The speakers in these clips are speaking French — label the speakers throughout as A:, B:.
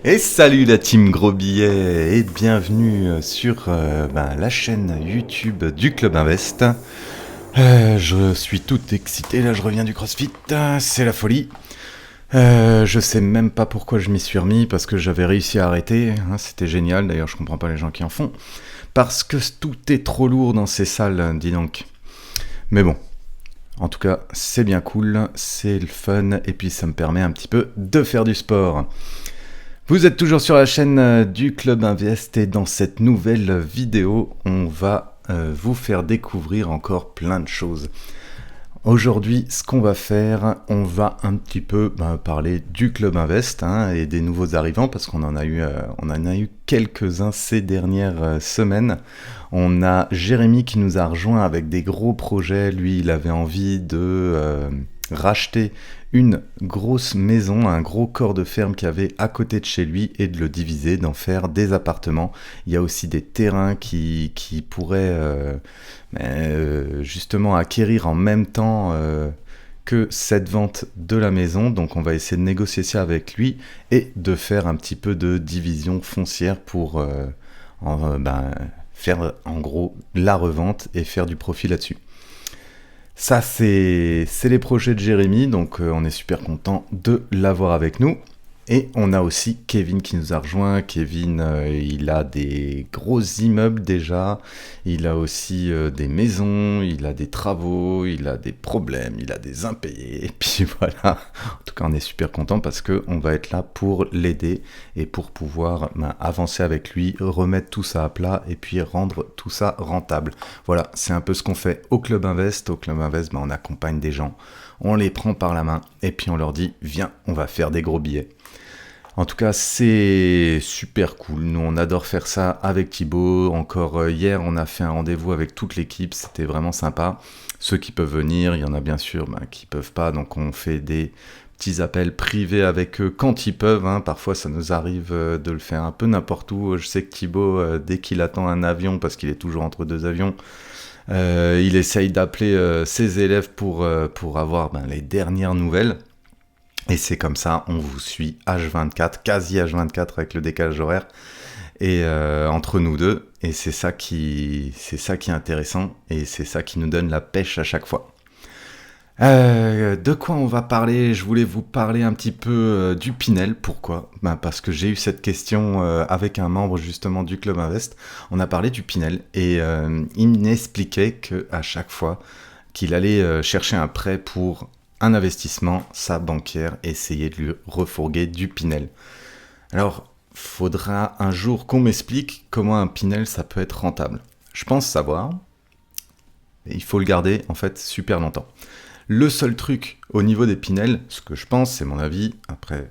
A: Et salut la team Gros Billet et bienvenue sur la chaîne YouTube du Club Invest. Je suis tout excité, là je reviens du CrossFit, c'est la folie. Je sais même pas pourquoi je m'y suis remis, parce que j'avais réussi à arrêter, hein, c'était génial, d'ailleurs je comprends pas les gens qui en font. Parce que tout est trop lourd dans ces salles, dis donc. Mais bon, en tout cas c'est bien cool, c'est le fun, et puis ça me permet un petit peu de faire du sport. Vous êtes toujours sur la chaîne du Club Invest et dans cette nouvelle vidéo, on va vous faire découvrir encore plein de choses. Aujourd'hui, ce qu'on va faire, on va un petit peu parler du Club Invest et des nouveaux arrivants parce qu'on en a eu quelques-uns ces dernières semaines. On a Jérémy qui nous a rejoint avec des gros projets. Lui, il avait envie de racheter une grosse maison, un gros corps de ferme qu'il y avait à côté de chez lui et de le diviser, d'en faire des appartements. Il y a aussi des terrains qui pourraient justement acquérir en même temps que cette vente de la maison. Donc on va essayer de négocier ça avec lui et de faire un petit peu de division foncière pour faire en gros la revente et faire du profit là-dessus. Ça, c'est les projets de Jérémy, donc on est super content de l'avoir avec nous. Et on a aussi Kevin qui nous a rejoint. Kevin, il a des gros immeubles déjà, il a aussi des maisons, il a des travaux, il a des problèmes, il a des impayés. Et puis voilà, en tout cas on est super content parce qu'on va être là pour l'aider et pour pouvoir avancer avec lui, remettre tout ça à plat et puis rendre tout ça rentable. Voilà, c'est un peu ce qu'on fait au Club Invest. Au Club Invest, on accompagne des gens, on les prend par la main et puis on leur dit « Viens, on va faire des gros billets ». En tout cas, c'est super cool. Nous, on adore faire ça avec Thibaut. Encore hier, on a fait un rendez-vous avec toute l'équipe. C'était vraiment sympa. Ceux qui peuvent venir, il y en a bien sûr qui peuvent pas. Donc, on fait des petits appels privés avec eux quand ils peuvent. Parfois, ça nous arrive de le faire un peu n'importe où. Je sais que Thibaut, dès qu'il attend un avion, parce qu'il est toujours entre deux avions, il essaye d'appeler ses élèves pour avoir les dernières nouvelles. Et c'est comme ça, on vous suit H24, quasi H24 avec le décalage horaire, et entre nous deux. Et c'est ça qui est intéressant, et c'est ça qui nous donne la pêche à chaque fois. De quoi on va parler? Je voulais vous parler un petit peu du Pinel. Pourquoi? Parce que j'ai eu cette question avec un membre justement du Club Invest. On a parlé du Pinel, et il m'expliquait qu'à chaque fois qu'il allait chercher un prêt pour un investissement, sa banquière essayait de lui refourguer du Pinel. Alors, faudra un jour qu'on m'explique comment un Pinel ça peut être rentable. Je pense savoir, mais il faut le garder en fait super longtemps. Le seul truc au niveau des Pinel, ce que je pense, c'est mon avis, après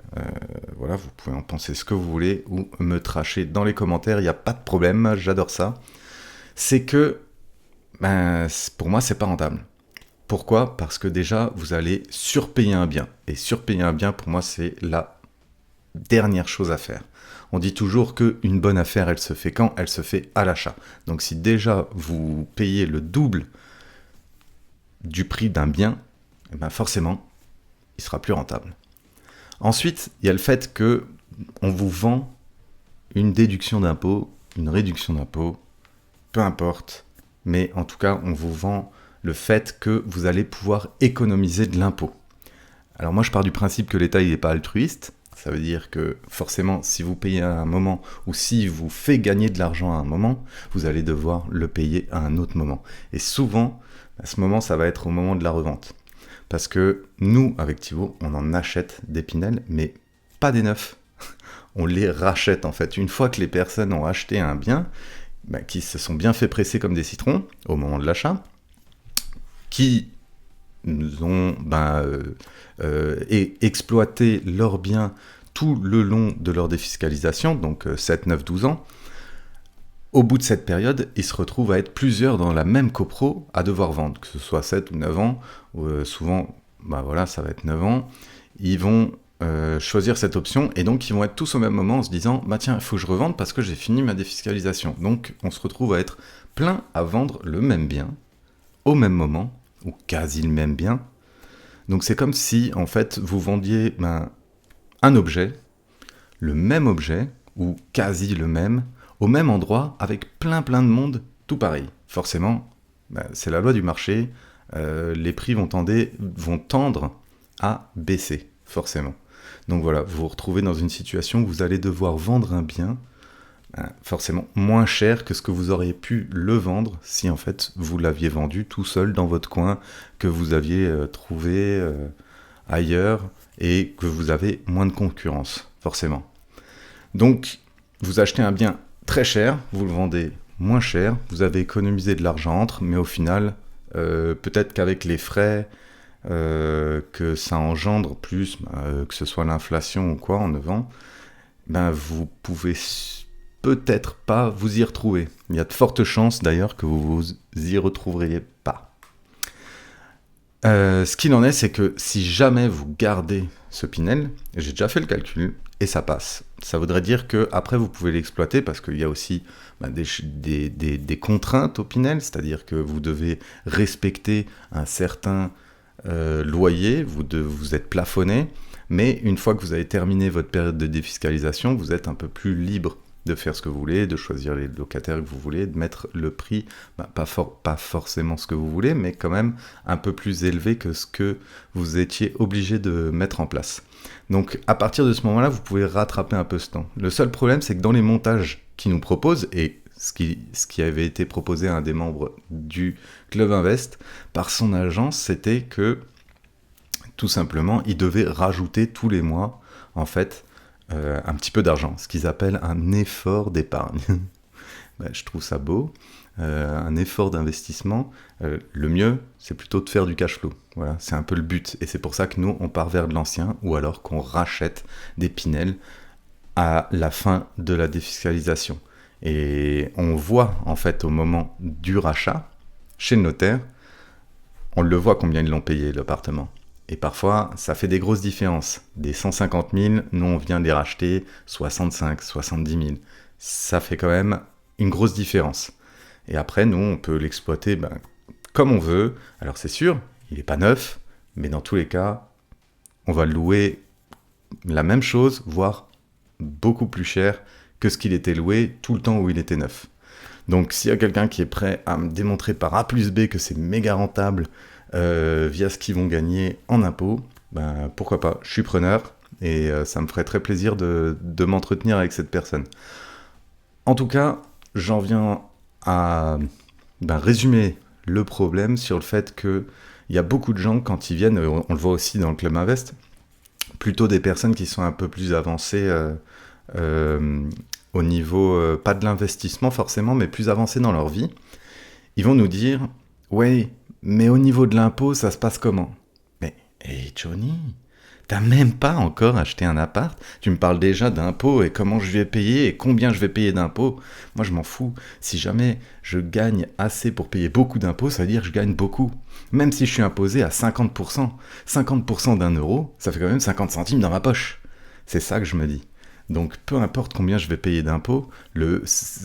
A: voilà, vous pouvez en penser ce que vous voulez ou me tracher dans les commentaires, il n'y a pas de problème, j'adore ça, c'est que pour moi c'est pas rentable. Pourquoi? Parce que déjà, vous allez surpayer un bien. Et surpayer un bien, pour moi, c'est la dernière chose à faire. On dit toujours qu'une bonne affaire, elle se fait quand? Elle se fait à l'achat. Donc si déjà vous payez le double du prix d'un bien, forcément, il sera plus rentable. Ensuite, il y a le fait que on vous vend une déduction d'impôt, une réduction d'impôt, peu importe, mais en tout cas, on vous vend le fait que vous allez pouvoir économiser de l'impôt. Alors moi je pars du principe que l'État il n'est pas altruiste, ça veut dire que forcément si vous payez à un moment ou si vous fait gagner de l'argent à un moment, vous allez devoir le payer à un autre moment. Et souvent, à ce moment ça va être au moment de la revente. Parce que nous, avec Thibaut, on en achète des Pinel, mais pas des neufs. On les rachète en fait. Une fois que les personnes ont acheté un bien, qui se sont bien fait presser comme des citrons au moment de l'achat, qui ont exploité leurs biens tout le long de leur défiscalisation, donc 7, 9, 12 ans, au bout de cette période, ils se retrouvent à être plusieurs dans la même copro à devoir vendre, que ce soit 7 ou 9 ans, souvent, ça va être 9 ans, ils vont choisir cette option, et donc ils vont être tous au même moment en se disant, tiens, il faut que je revende parce que j'ai fini ma défiscalisation. Donc on se retrouve à être plein à vendre le même bien, au même moment, ou quasi le même bien. Donc c'est comme si, en fait, vous vendiez un objet, le même objet, ou quasi le même, au même endroit, avec plein de monde, tout pareil. Forcément, c'est la loi du marché, les prix vont tendre à baisser, forcément. Donc voilà, vous vous retrouvez dans une situation où vous allez devoir vendre un bien forcément moins cher que ce que vous auriez pu le vendre si en fait vous l'aviez vendu tout seul dans votre coin, que vous aviez trouvé ailleurs et que vous avez moins de concurrence, forcément. Donc vous achetez un bien très cher, vous le vendez moins cher, vous avez économisé de l'argent entre, mais au final, peut-être qu'avec les frais que ça engendre plus, que ce soit l'inflation ou quoi en neuf ans, vous pouvez peut-être pas vous y retrouver. Il y a de fortes chances d'ailleurs que vous vous y retrouveriez pas. Ce qu'il en est, c'est que si jamais vous gardez ce Pinel, j'ai déjà fait le calcul, et ça passe. Ça voudrait dire qu'après vous pouvez l'exploiter parce qu'il y a aussi des contraintes au Pinel, c'est-à-dire que vous devez respecter un certain loyer, vous êtes plafonné, mais une fois que vous avez terminé votre période de défiscalisation, vous êtes un peu plus libre de faire ce que vous voulez, de choisir les locataires que vous voulez, de mettre le prix, pas forcément ce que vous voulez, mais quand même un peu plus élevé que ce que vous étiez obligé de mettre en place. Donc à partir de ce moment-là, vous pouvez rattraper un peu ce temps. Le seul problème, c'est que dans les montages qu'ils nous proposent, et ce qui avait été proposé à un des membres du Club Invest par son agence, c'était que tout simplement, il devait rajouter tous les mois, en fait, un petit peu d'argent, ce qu'ils appellent un effort d'épargne. Je trouve ça beau. Un effort d'investissement, le mieux, c'est plutôt de faire du cash flow. Voilà, c'est un peu le but. Et c'est pour ça que nous, on part vers de l'ancien, ou alors qu'on rachète des Pinel à la fin de la défiscalisation. Et on voit, en fait, au moment du rachat, chez le notaire, on le voit combien ils l'ont payé, l'appartement. Et parfois, ça fait des grosses différences. Des 150 000, nous, on vient de les racheter 65, 70 000. Ça fait quand même une grosse différence. Et après, nous, on peut l'exploiter comme on veut. Alors, c'est sûr, il n'est pas neuf, mais dans tous les cas, on va louer la même chose, voire beaucoup plus cher que ce qu'il était loué tout le temps où il était neuf. Donc, s'il y a quelqu'un qui est prêt à me démontrer par A plus B que c'est méga rentable via ce qu'ils vont gagner en impôts, pourquoi pas, je suis preneur et ça me ferait très plaisir de m'entretenir avec cette personne. En tout cas, j'en viens à résumer le problème sur le fait qu'il y a beaucoup de gens quand ils viennent, on le voit aussi dans le Club Invest, plutôt des personnes qui sont un peu plus avancées au niveau, pas de l'investissement forcément, mais plus avancées dans leur vie. Ils vont nous dire « Ouais, mais au niveau de l'impôt, ça se passe comment ?» Mais, hey Johnny, t'as même pas encore acheté un appart, tu me parles déjà d'impôts et comment je vais payer et combien je vais payer d'impôts. Moi, je m'en fous. Si jamais je gagne assez pour payer beaucoup d'impôts, ça veut dire que je gagne beaucoup. Même si je suis imposé à 50%. 50% d'un euro, ça fait quand même 50 centimes dans ma poche. C'est ça que je me dis. Donc, peu importe combien je vais payer d'impôts,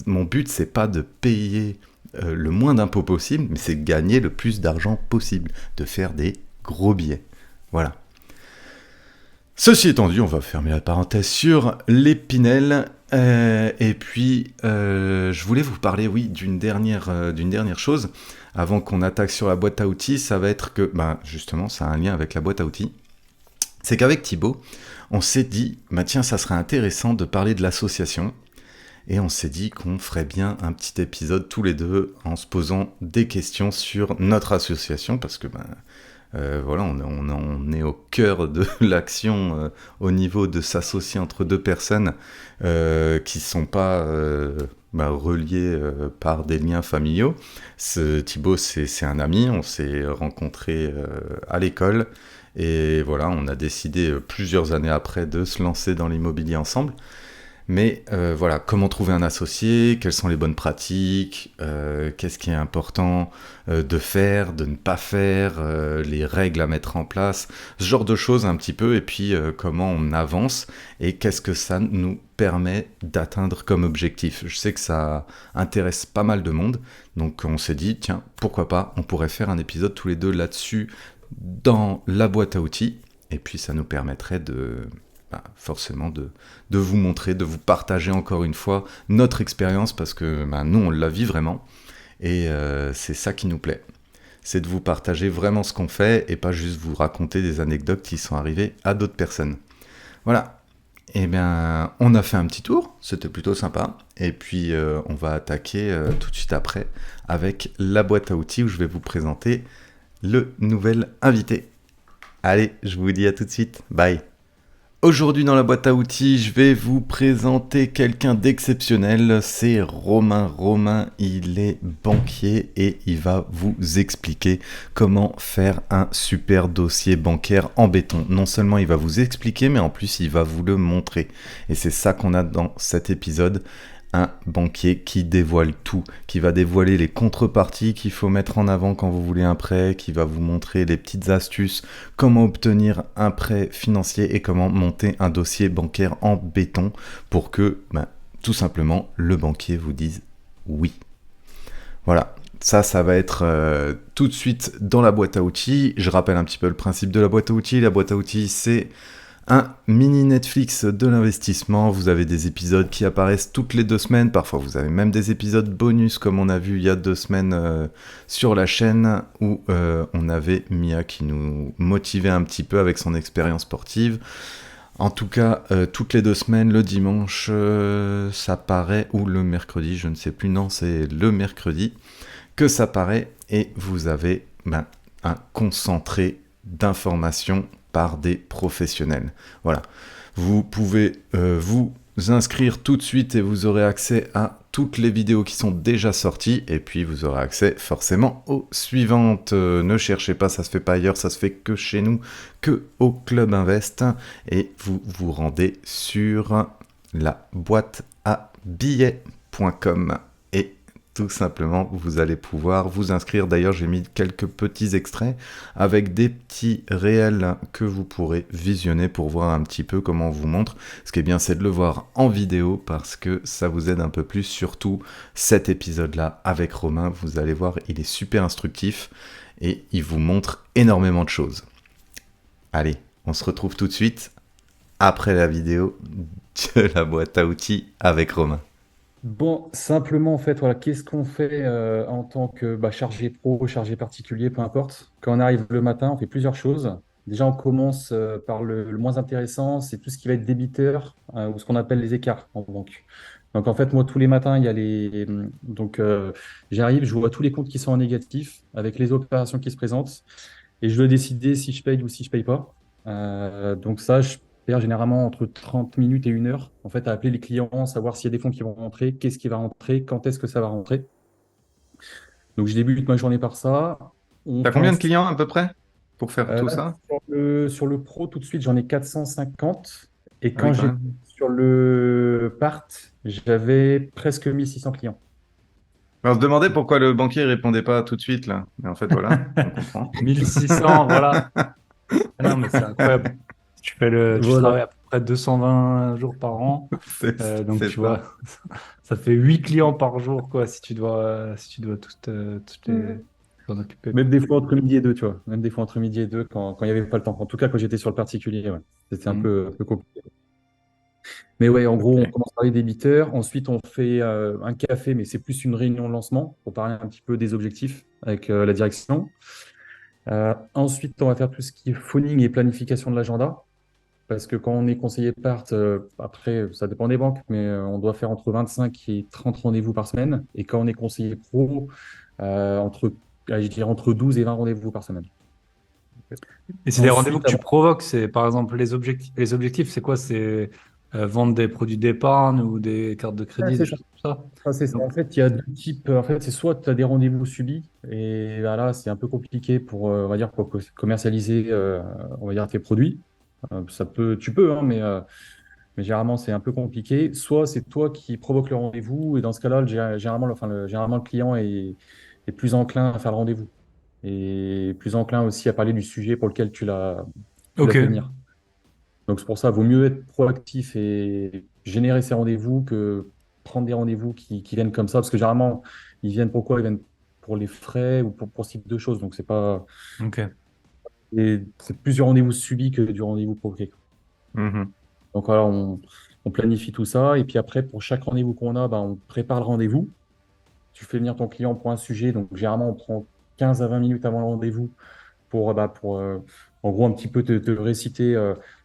A: mon but, c'est pas de payer le moins d'impôts possible, mais c'est de gagner le plus d'argent possible, de faire des gros billets. Voilà. Ceci étant dit, on va fermer la parenthèse sur les Pinel. Et puis, je voulais vous parler, d'une dernière chose. Avant qu'on attaque sur la boîte à outils, ça va être que, justement, ça a un lien avec la boîte à outils. C'est qu'avec Thibaut, on s'est dit, tiens, ça serait intéressant de parler de l'association. Et on s'est dit qu'on ferait bien un petit épisode tous les deux en se posant des questions sur notre association, parce que on est au cœur de l'action au niveau de s'associer entre deux personnes qui ne sont pas reliées par des liens familiaux. Thibaut, c'est un ami, on s'est rencontrés à l'école, et voilà, on a décidé plusieurs années après de se lancer dans l'immobilier ensemble. Mais comment trouver un associé, quelles sont les bonnes pratiques, qu'est-ce qui est important de faire, de ne pas faire, les règles à mettre en place, ce genre de choses un petit peu, et puis comment on avance, et qu'est-ce que ça nous permet d'atteindre comme objectif. Je sais que ça intéresse pas mal de monde, donc on s'est dit, tiens, pourquoi pas, on pourrait faire un épisode tous les deux là-dessus, dans la boîte à outils, et puis ça nous permettrait forcément de vous montrer, de vous partager encore une fois notre expérience, parce que nous, on la vit vraiment, et c'est ça qui nous plaît. C'est de vous partager vraiment ce qu'on fait, et pas juste vous raconter des anecdotes qui sont arrivées à d'autres personnes. Voilà. Eh bien, on a fait un petit tour, c'était plutôt sympa, et puis on va attaquer tout de suite après avec la boîte à outils où je vais vous présenter le nouvel invité. Allez, je vous dis à tout de suite, bye. Aujourd'hui dans la boîte à outils, je vais vous présenter quelqu'un d'exceptionnel, c'est Romain. Romain, il est banquier et il va vous expliquer comment faire un super dossier bancaire en béton. Non seulement il va vous expliquer, mais en plus il va vous le montrer. Et c'est ça qu'on a dans cet épisode. Un banquier qui dévoile tout, qui va dévoiler les contreparties qu'il faut mettre en avant quand vous voulez un prêt, qui va vous montrer les petites astuces, comment obtenir un prêt financier et comment monter un dossier bancaire en béton pour que, tout simplement, le banquier vous dise oui. Voilà, ça va être tout de suite dans la boîte à outils. Je rappelle un petit peu le principe de la boîte à outils. La boîte à outils, c'est un mini Netflix de l'investissement. Vous avez des épisodes qui apparaissent toutes les 2 semaines. Parfois, vous avez même des épisodes bonus, comme on a vu il y a 2 semaines sur la chaîne, où on avait Mia qui nous motivait un petit peu avec son expérience sportive. En tout cas, toutes les 2 semaines, le dimanche, ça paraît, ou le mercredi, je ne sais plus, non, c'est le mercredi que ça paraît, et vous avez un concentré d'informations par des professionnels. Voilà. Vous pouvez vous inscrire tout de suite et vous aurez accès à toutes les vidéos qui sont déjà sorties, et puis vous aurez accès forcément aux suivantes. Ne cherchez pas, ça se fait pas ailleurs, ça se fait que chez nous, que au Club Invest, et vous vous rendez sur la boîte à billets.com et tout simplement, vous allez pouvoir vous inscrire. D'ailleurs, j'ai mis quelques petits extraits avec des petits réels que vous pourrez visionner pour voir un petit peu comment on vous montre. Ce qui est bien, c'est de le voir en vidéo parce que ça vous aide un peu plus. Surtout cet épisode-là avec Romain, vous allez voir, il est super instructif et il vous montre énormément de choses. Allez, on se retrouve tout de suite après la vidéo de la boîte à outils avec Romain.
B: Bon, simplement, en fait, voilà, qu'est-ce qu'on fait en tant que chargé pro, chargé particulier, peu importe. Quand on arrive le matin, on fait plusieurs choses. Déjà, on commence par le moins intéressant, c'est tout ce qui va être débiteur ou ce qu'on appelle les écarts en banque. Donc, en fait, moi, tous les matins, il y a les. Donc, j'arrive, je vois tous les comptes qui sont en négatif avec les opérations qui se présentent et je dois décider si je paye ou si je paye pas. Donc, ça, je perds généralement entre 30 minutes et 1 heure, en fait, à appeler les clients, savoir s'il y a des fonds qui vont rentrer, qu'est-ce qui va rentrer, quand est-ce que ça va rentrer. Donc, je débute ma journée par ça. On
A: T'as
B: fait
A: combien de
B: ensuite,
A: clients à peu près pour faire tout
B: là,
A: ça?
B: sur le pro, tout de suite, j'en ai 450. Et
A: Ah oui,
B: quand
A: quand
B: j'étais
A: même.
B: sur le part, j'avais presque 1600 clients.
A: On se demandait pourquoi le banquier répondait pas tout de suite là. Mais en fait, voilà, on comprend.
C: 1600, voilà. Ah non, mais c'est incroyable. Tu
B: Voilà.
C: travailles à peu près 220 jours par an. Donc,
A: C'est
C: tu
A: ça.
C: vois, ça fait 8 clients par jour, quoi, si tu dois toutes les t'en occuper,
B: Même
C: quoi.
B: des fois entre midi et deux, tu vois. Même des fois entre midi et deux, quand il n'y avait pas le temps. En tout cas, quand j'étais sur le particulier, ouais. C'était
A: Hmm.
B: un peu compliqué. Mais ouais, en gros, on
A: Ok.
B: commence par les débiteurs. Ensuite, on fait un café, mais c'est plus une réunion de lancement pour parler un petit peu des objectifs avec la direction. Ensuite, on va faire tout ce qui est phoning et planification de l'agenda. Parce que quand on est conseiller de part, après, ça dépend des banques, mais on doit faire entre 25 et 30 rendez-vous par semaine. Et quand on est conseiller pro, je dirais entre 12 et 20 rendez-vous par semaine.
C: Et c'est les rendez-vous
B: Ensuite,
C: que tu provoques, c'est par exemple les objectifs. Les objectifs, c'est quoi? C'est vendre des produits d'épargne ou des cartes de crédit, des
B: c'est ça.
C: choses comme ça.
B: C'est ça.
C: Donc,
B: En fait, il y a deux types. En fait, c'est soit tu as des rendez-vous subis, et là, c'est un peu compliqué pour, on va dire, pour commercialiser, on va dire, tes produits. Tu peux, hein, mais généralement, c'est un peu compliqué. Soit c'est toi qui provoque le rendez-vous, et dans ce cas-là, généralement, le client est plus enclin à faire le rendez-vous et plus enclin aussi à parler du sujet pour lequel tu l'as
C: ok.
B: fait venir. Donc, c'est pour ça, vaut mieux être proactif et générer ces rendez-vous que prendre des rendez-vous qui viennent comme ça, parce que généralement, ils viennent pourquoi? Ils viennent pour les frais ou pour ce type de choses. Donc,
C: Ok.
B: c'est plusieurs rendez-vous subis que du rendez-vous provoqué.
A: Mhm.
B: Donc voilà, on planifie tout ça. Et puis après, pour chaque rendez-vous qu'on a, bah, on prépare le rendez-vous. Tu fais venir ton client pour un sujet. Donc généralement, on prend 15 à 20 minutes avant le rendez-vous pour en gros, un petit peu te réciter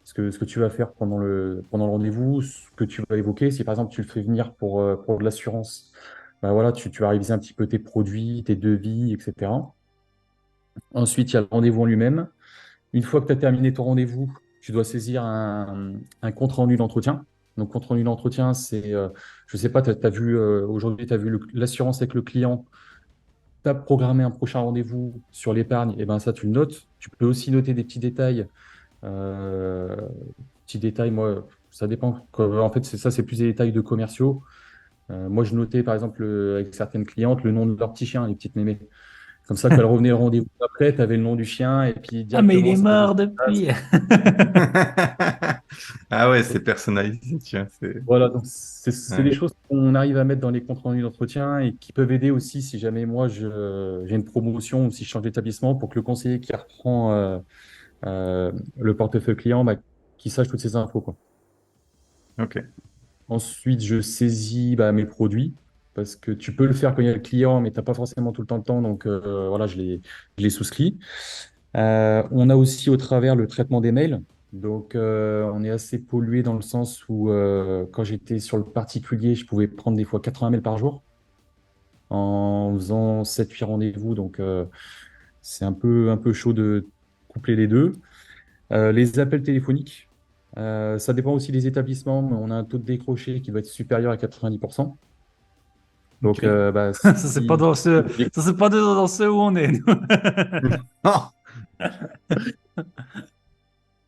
B: ce que tu vas faire pendant le rendez-vous, ce que tu vas évoquer. Si par exemple, tu le fais venir pour de l'assurance, bah voilà, tu vas réviser un petit peu tes produits, tes devis, etc. Ensuite, il y a le rendez-vous en lui-même. Une fois que tu as terminé ton rendez-vous, tu dois saisir un compte-rendu d'entretien. Donc, compte-rendu d'entretien, c'est, je sais pas, tu as vu, aujourd'hui, tu as vu l'assurance avec le client, tu as programmé un prochain rendez-vous sur l'épargne, et ben ça, tu le notes. Tu peux aussi noter des petits détails. Euh, Petits détails, moi, ça dépend. En fait, c'est plus des détails de commerciaux. Moi, je notais, par exemple, avec certaines clientes, le nom de leur petit chien, les petites mémés. Comme ça, quand elles revenaient au rendez-vous après, tu avais le nom du chien, et puis
C: Ah, mais il
B: directement,
C: est
B: ça faisait.
C: mort depuis.
A: Ah ouais, c'est personnalisé, tu vois.
B: Voilà, donc c'est des
A: Ouais.
B: choses qu'on arrive à mettre dans les comptes rendus d'entretien et qui peuvent aider aussi si jamais moi j'ai une promotion ou si je change d'établissement pour que le conseiller qui reprend le portefeuille client, bah, qu'il sache toutes ces infos, quoi.
A: Ok.
B: Ensuite, je saisis bah, mes produits parce que tu peux le faire quand il y a le client, mais tu n'as pas forcément tout le temps le temps, donc voilà, je les souscris. On a aussi au travers le traitement des mails. Donc, on est assez pollué dans le sens où, quand j'étais sur le particulier, je pouvais prendre des fois 80 mails par jour en faisant 7-8 rendez-vous. Donc, c'est un peu chaud de coupler les deux. Les appels téléphoniques, ça dépend aussi des établissements, mais on a un taux de décroché qui va être supérieur à 90%. Donc,
C: Ok.
B: bah,
C: Ça, c'est pas dans ce, ça, c'est pas dans ce où on est, nous.
A: Oh,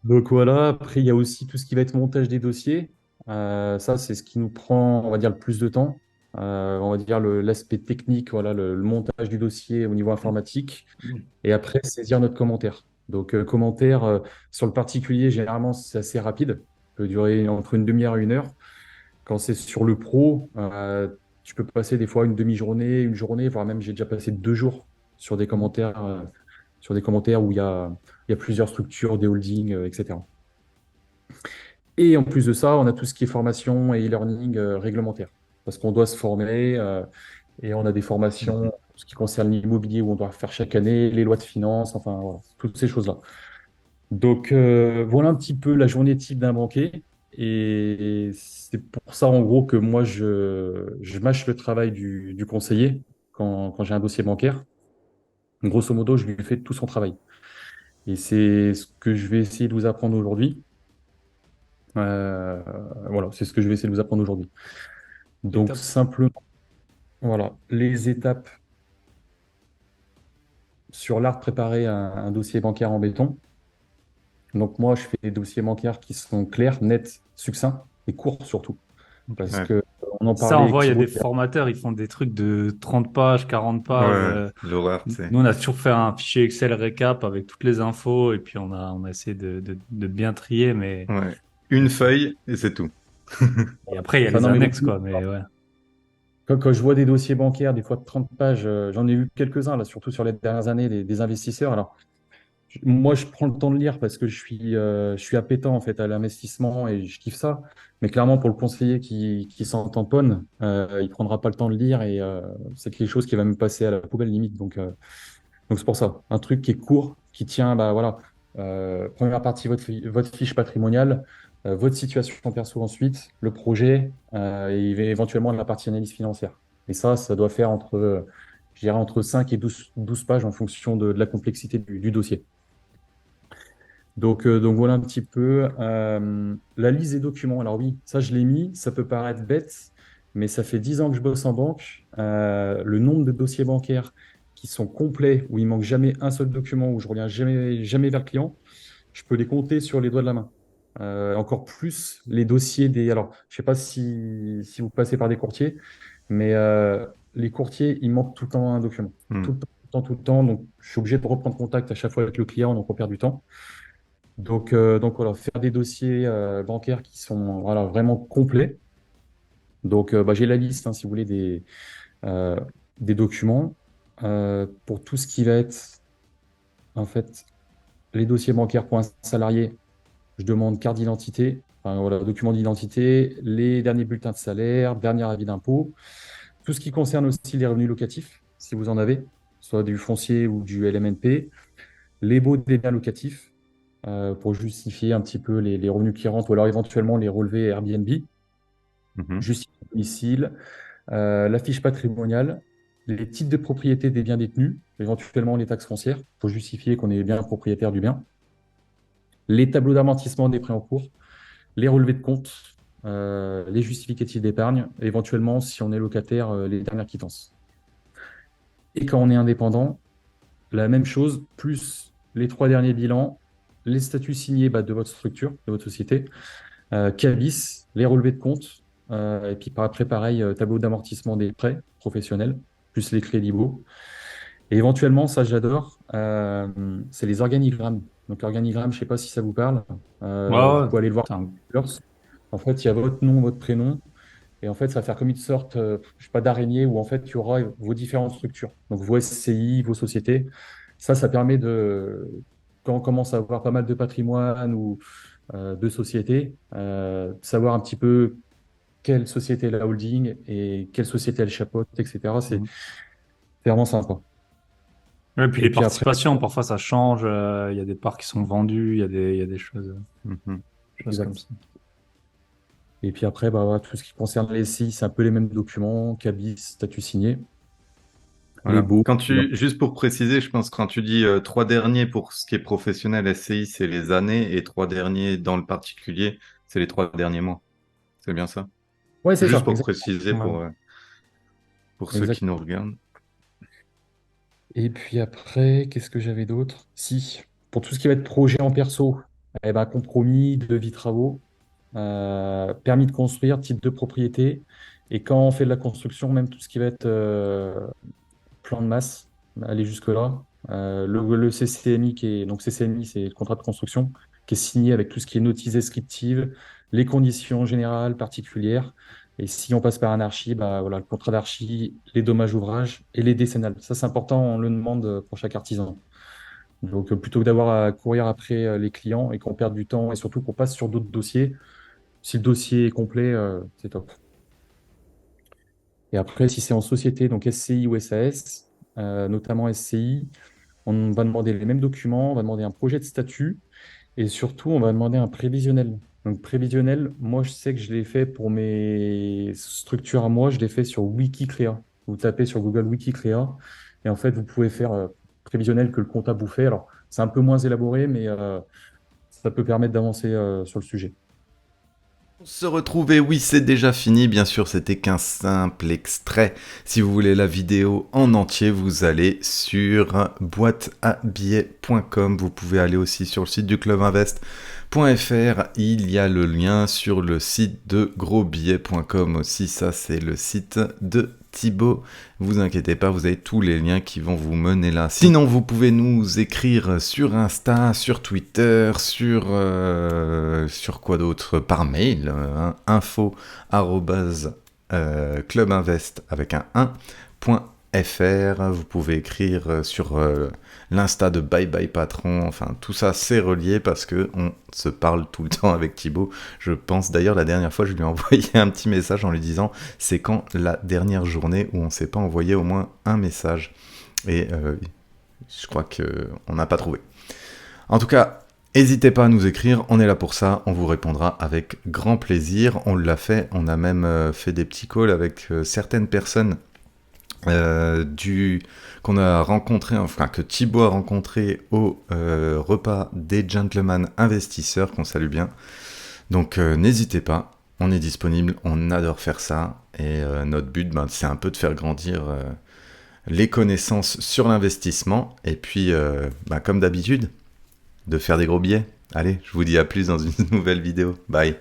B: Donc voilà, après il y a aussi tout ce qui va être montage des dossiers. Ça, c'est ce qui nous prend, on va dire, le plus de temps. On va dire l'aspect technique, voilà, le montage du dossier au niveau informatique. Et après, saisir notre commentaire. Donc commentaire sur le particulier, généralement, c'est assez rapide. Ça peut durer entre une demi-heure et une heure. Quand c'est sur le pro, tu peux passer des fois une demi-journée, une journée, voire même j'ai déjà passé 2 jours sur des commentaires, où il y a plusieurs structures, des holdings, etc. Et en plus de ça, on a tout ce qui est formation et e-learning réglementaire. Parce qu'on doit se former et on a des formations, ce qui concerne l'immobilier, où on doit faire chaque année, les lois de finances, enfin, voilà, toutes ces choses-là. Donc, voilà un petit peu la journée type d'un banquier. Et c'est pour ça, en gros, que moi, je mâche le travail du conseiller quand j'ai un dossier bancaire. Grosso modo, je lui fais tout son travail. Et c'est ce que je vais essayer de vous apprendre aujourd'hui. Euh, voilà, c'est ce que je vais essayer de vous apprendre aujourd'hui.
C: C'est
B: Donc,
C: top.
B: simplement, voilà, les étapes sur l'art de préparer un dossier bancaire en béton. Donc, moi, je fais des dossiers bancaires qui sont clairs, nets, succincts et courts surtout.
C: Ok.
B: Parce
A: ouais.
B: que on en
C: Ça, on
B: parlait avec
C: voit, il y a
B: Thibaut.
C: des formateurs, ils font des trucs de 30 pages, 40 pages.
A: Ouais, l'horreur, tu sais.
C: Nous, on a toujours fait un fichier Excel récap avec toutes les infos et puis on a essayé de bien trier, mais
A: Ouais. Une feuille et c'est tout.
C: et après, il y a
B: Enfin,
C: les
B: non, mais
C: annexes, quoi. Mais ouais.
B: quand je vois des dossiers bancaires, des fois de 30 pages, j'en ai vu quelques-uns, là, surtout sur les dernières années, des investisseurs. Alors, moi, je prends le temps de lire parce que je suis appétent en fait à l'investissement et je kiffe ça. Mais clairement, pour le conseiller qui s'en tamponne, il prendra pas le temps de lire et c'est quelque chose qui va me passer à la poubelle limite. Donc c'est pour ça, un truc qui est court, qui tient, bah voilà, première partie votre fiche patrimoniale, votre situation perso ensuite, le projet et éventuellement la partie analyse financière. Et ça doit faire je dirais entre 5 et 12 pages en fonction de la complexité du dossier. Donc voilà un petit peu la liste des documents. Alors oui, ça je l'ai mis, ça peut paraître bête, mais ça fait 10 ans que je bosse en banque. Le nombre de dossiers bancaires qui sont complets, où il manque jamais un seul document, où je reviens jamais, jamais vers le client, je peux les compter sur les doigts de la main. Encore plus les dossiers des. Alors, je sais pas si vous passez par des courtiers, mais les courtiers, ils manquent tout le temps un document.
A: Hmm.
B: Tout le temps, tout le temps, tout le temps. Donc, je suis obligé de reprendre contact à chaque fois avec le client, donc on perd du temps. Donc voilà, faire des dossiers bancaires qui sont voilà, vraiment complets. Donc bah, j'ai la liste, hein, si vous voulez, euh, des documents. Pour tout ce qui va être, en fait, les dossiers bancaires pour un salarié, je demande carte d'identité, enfin, voilà, documents d'identité, les derniers bulletins de salaire, dernier avis d'impôt, tout ce qui concerne aussi les revenus locatifs, si vous en avez, soit du foncier ou du LMNP, les baux des biens locatifs, pour justifier un petit peu les revenus qui rentrent, ou alors éventuellement les relevés Airbnb,
A: Mhm.
B: justifier le domicile, la fiche patrimoniale, les titres de propriété des biens détenus, éventuellement les taxes foncières, pour justifier qu'on est bien propriétaire du bien, les tableaux d'amortissement des prêts en cours, les relevés de compte, les justificatifs d'épargne, et éventuellement, si on est locataire, les dernières quittances. Et quand on est indépendant, la même chose, plus les 3 derniers bilans, les statuts signés de votre structure, de votre société, CABIS, les relevés de compte, et puis par après, pareil, tableau d'amortissement des prêts professionnels, plus les crédits baux. Et éventuellement, ça j'adore, c'est les organigrammes. Donc l'organigramme, je ne sais pas si ça vous parle,
C: Ouais,
B: vous
C: ouais.
B: pouvez aller le voir.
C: Putain.
B: En fait, il y a votre nom, votre prénom, et en fait, ça va faire comme une sorte, je sais pas, d'araignée où en fait, il y aura vos différentes structures. Donc vos SCI, vos sociétés. Ça permet de, quand on commence à avoir pas mal de patrimoine ou de sociétés, de savoir un petit peu quelle société est la holding et quelle société elle chapeaute, etc.
C: Mhm.
B: C'est vraiment sympa.
C: Ouais, et puis
B: Et
C: les
B: puis après,
C: participations, parfois ça change. Il y a des parts qui sont vendues, il y a des
A: Mhm.
C: choses comme
B: exact.
C: ça.
B: Et puis après, voilà, tout ce qui concerne les SCI, c'est un peu les mêmes documents, CABIS, statut signé, les
A: Voilà.
B: baux.
A: Juste pour préciser, je pense que quand tu dis 3 derniers pour ce qui est professionnel, SCI, c'est les années, et 3 derniers dans le particulier, c'est les 3 derniers mois. C'est bien ça?
B: Ouais, c'est
A: Juste
B: ça,
A: pour
B: exactement.
A: préciser
C: Ouais.
A: pour ceux
B: Exact.
A: qui nous regardent.
B: Et puis après, qu'est-ce que j'avais d'autre? Si, pour tout ce qui va être projet en perso, eh ben, compromis, devis travaux, permis de construire, titre de propriété. Et quand on fait de la construction, même tout ce qui va être plan de masse, aller jusque-là. Le CCMI, donc CCMI, c'est le contrat de construction, qui est signé avec tout ce qui est notice descriptive, les conditions générales, particulières. Et si on passe par un archi, voilà, le contrat d'archi, les dommages ouvrages et les décennales. Ça, c'est important, on le demande pour chaque artisan. Donc, plutôt que d'avoir à courir après les clients et qu'on perde du temps et surtout qu'on passe sur d'autres dossiers, si le dossier est complet, c'est top. Et après, si c'est en société, donc SCI ou SAS, notamment SCI, on va demander les mêmes documents, on va demander un projet de statut et surtout, on va demander un prévisionnel. Donc, prévisionnel, moi, je sais que je l'ai fait pour mes structures à moi, je l'ai fait sur Wikicrea. Vous tapez sur Google Wikicrea et en fait, vous pouvez faire prévisionnel que le comptable vous fait. Alors, c'est un peu moins élaboré, mais ça peut permettre d'avancer sur le sujet.
A: Pour se retrouver, oui, c'est déjà fini. Bien sûr, c'était qu'un simple extrait. Si vous voulez la vidéo en entier, vous allez sur boîteabillets.com. Vous pouvez aller aussi sur le site du clubinvest.fr. Il y a le lien sur le site de grosbillets.com aussi. Ça, c'est le site de Thibaut. Vous inquiétez pas, vous avez tous les liens qui vont vous mener là. Sinon, vous pouvez nous écrire sur Insta, sur Twitter, sur quoi d'autre? Par mail, info clubinvest avec un 1.fr. Vous pouvez écrire sur l'Insta de Bye Bye Patron. Enfin, tout ça, c'est relié parce que on se parle tout le temps avec Thibaut. Je pense d'ailleurs, la dernière fois, je lui ai envoyé un petit message en lui disant c'est quand la dernière journée où on ne s'est pas envoyé au moins un message. Et je crois qu'on n'a pas trouvé. En tout cas, n'hésitez pas à nous écrire, on est là pour ça, on vous répondra avec grand plaisir. On l'a fait, on a même fait des petits calls avec certaines personnes qu'on a rencontré, enfin que Thibaut a rencontré au repas des gentlemen investisseurs, qu'on salue bien. Donc n'hésitez pas, on est disponible, on adore faire ça, et notre but, c'est un peu de faire grandir les connaissances sur l'investissement, et puis comme d'habitude, de faire des gros billets. Allez, je vous dis à plus dans une nouvelle vidéo. Bye.